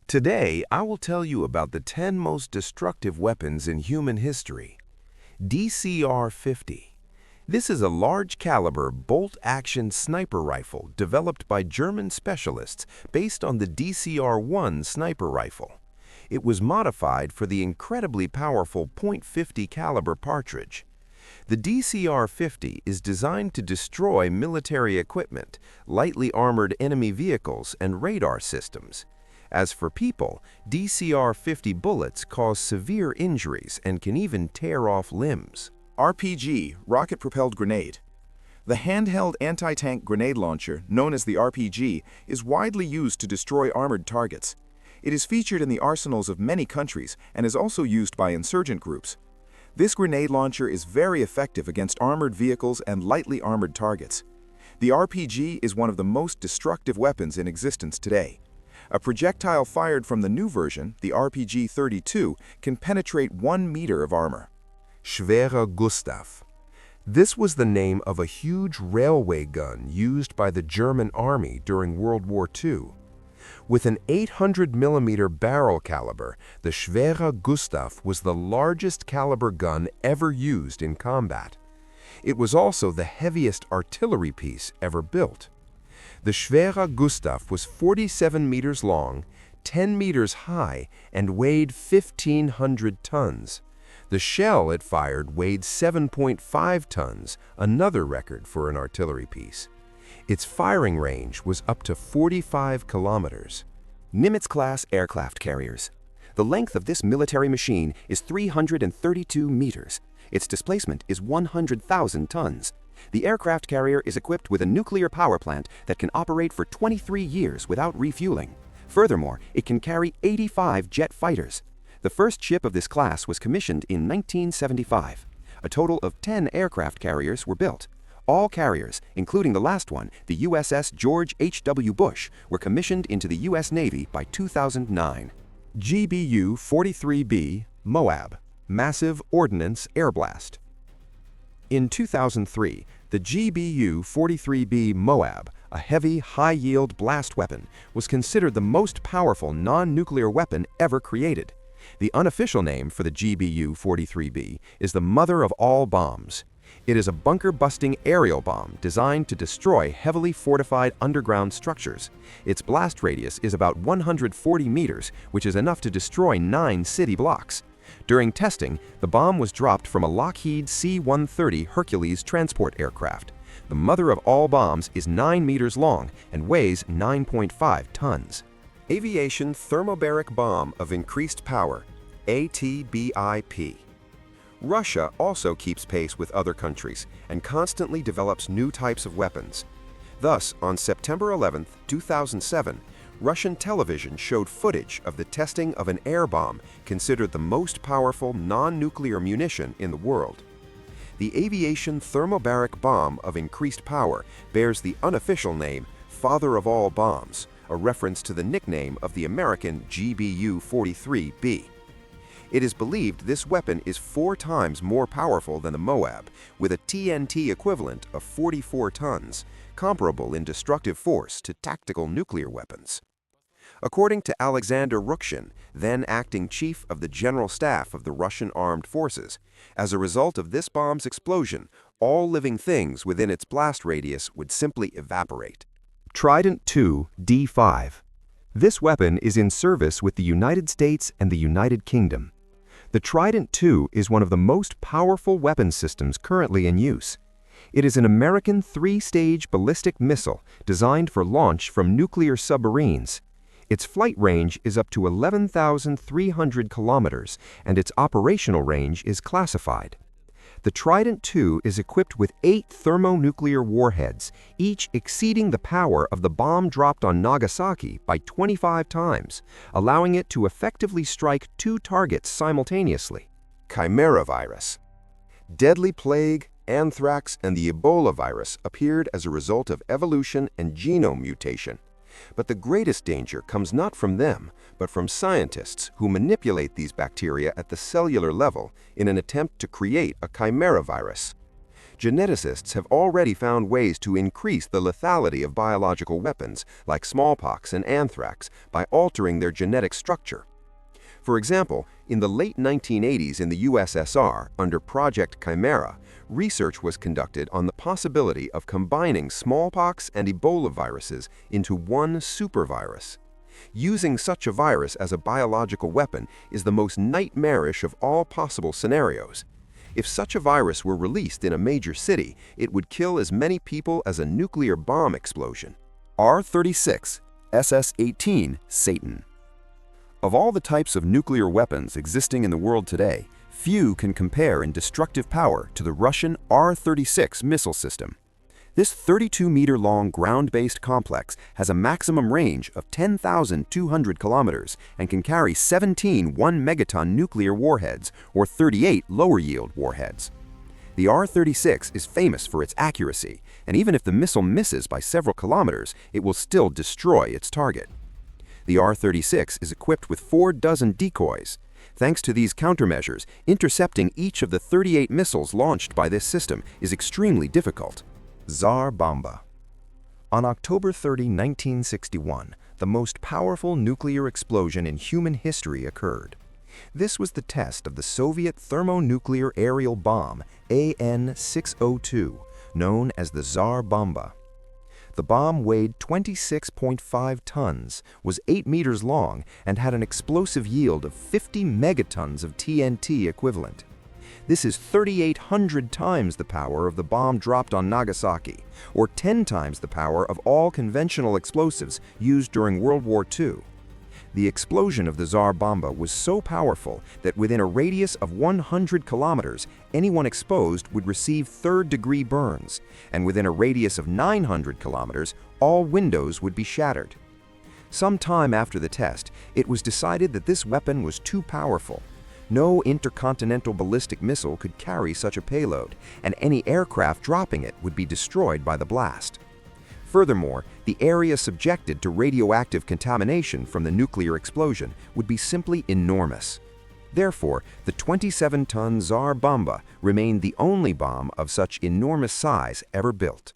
Today, I will tell you about the 10 most destructive weapons in human history. DCR-50. This is a large-caliber, bolt-action sniper rifle developed by German specialists based on the DCR-1 sniper rifle. It was modified for the incredibly powerful .50 caliber cartridge. The DCR-50 is designed to destroy military equipment, lightly armored enemy vehicles, and radar systems. As for people, DCR-50 bullets cause severe injuries and can even tear off limbs. RPG, rocket-propelled grenade. The handheld anti-tank grenade launcher, known as the RPG, is widely used to destroy armored targets. It is featured in the arsenals of many countries and is also used by insurgent groups. This grenade launcher is very effective against armored vehicles and lightly armored targets. The RPG is one of the most destructive weapons in existence today. A projectile fired from the new version, the RPG-32, can penetrate 1 meter of armor. Schwerer Gustav. This was the name of a huge railway gun used by the German army during World War II. With an 800mm barrel caliber, the Schwerer Gustav was the largest caliber gun ever used in combat. It was also the heaviest artillery piece ever built. The Schwerer Gustav was 47 meters long, 10 meters high, and weighed 1,500 tons. The shell it fired weighed 7.5 tons, another record for an artillery piece. Its firing range was up to 45 kilometers. Nimitz-class aircraft carriers. The length of this military machine is 332 meters. Its displacement is 100,000 tons. The aircraft carrier is equipped with a nuclear power plant that can operate for 23 years without refueling. Furthermore, it can carry 85 jet fighters. The first ship of this class was commissioned in 1975. A total of 10 aircraft carriers were built. All carriers, including the last one, the USS George H.W. Bush, were commissioned into the U.S. Navy by 2009. GBU-43B MOAB, Massive Ordnance Air Blast. In 2003, the GBU-43B MOAB, a heavy, high-yield blast weapon, was considered the most powerful non-nuclear weapon ever created. The unofficial name for the GBU-43B is the mother of all bombs. It is a bunker-busting aerial bomb designed to destroy heavily fortified underground structures. Its blast radius is about 140 meters, which is enough to destroy 9 city blocks. During testing, the bomb was dropped from a Lockheed C-130 Hercules transport aircraft. The mother of all bombs is 9 meters long and weighs 9.5 tons. Aviation Thermobaric Bomb of Increased Power, ATBIP. Russia also keeps pace with other countries and constantly develops new types of weapons. Thus, on September 11, 2007, Russian television showed footage of the testing of an air bomb considered the most powerful non-nuclear munition in the world. The Aviation Thermobaric Bomb of Increased Power bears the unofficial name Father of All Bombs, a reference to the nickname of the American GBU-43B. It is believed this weapon is 4 times more powerful than the MOAB, with a TNT equivalent of 44 tons, comparable in destructive force to tactical nuclear weapons. According to Alexander Rukshin, then acting chief of the General Staff of the Russian Armed Forces, as a result of this bomb's explosion, all living things within its blast radius would simply evaporate. Trident II D5. This weapon is in service with the United States and the United Kingdom. The Trident II is one of the most powerful weapon systems currently in use. It is an American 3-stage ballistic missile designed for launch from nuclear submarines. Its flight range is up to 11,300 kilometers, and its operational range is classified. The Trident II is equipped with 8 thermonuclear warheads, each exceeding the power of the bomb dropped on Nagasaki by 25 times, allowing it to effectively strike 2 targets simultaneously. Chimera virus. Deadly plague, anthrax, and the Ebola virus appeared as a result of evolution and genome mutation. But the greatest danger comes not from them, but from scientists who manipulate these bacteria at the cellular level in an attempt to create a chimera virus. Geneticists have already found ways to increase the lethality of biological weapons, like smallpox and anthrax, by altering their genetic structure. For example, in the late 1980s in the USSR, under Project Chimera, research was conducted on the possibility of combining smallpox and Ebola viruses into one supervirus. Using such a virus as a biological weapon is the most nightmarish of all possible scenarios. If such a virus were released in a major city, it would kill as many people as a nuclear bomb explosion. R-36, SS-18, Satan. Of all the types of nuclear weapons existing in the world today, few can compare in destructive power to the Russian R-36 missile system. This 32-meter-long ground-based complex has a maximum range of 10,200 kilometers and can carry 17 1-megaton nuclear warheads or 38 lower-yield warheads. The R-36 is famous for its accuracy, and even if the missile misses by several kilometers, it will still destroy its target. The R-36 is equipped with 4 dozen decoys. Thanks to these countermeasures, intercepting each of the 38 missiles launched by this system is extremely difficult. Tsar Bomba. On October 30, 1961, the most powerful nuclear explosion in human history occurred. This was the test of the Soviet thermonuclear aerial bomb AN-602, known as the Tsar Bomba. The bomb weighed 26.5 tons, was 8 meters long, and had an explosive yield of 50 megatons of TNT equivalent. This is 3,800 times the power of the bomb dropped on Nagasaki, or 10 times the power of all conventional explosives used during World War II. The explosion of the Tsar Bomba was so powerful that within a radius of 100 kilometers, anyone exposed would receive third-degree burns, and within a radius of 900 kilometers, all windows would be shattered. Some time after the test, it was decided that this weapon was too powerful. No intercontinental ballistic missile could carry such a payload, and any aircraft dropping it would be destroyed by the blast. Furthermore, the area subjected to radioactive contamination from the nuclear explosion would be simply enormous. Therefore, the 27-ton Tsar Bomba remained the only bomb of such enormous size ever built.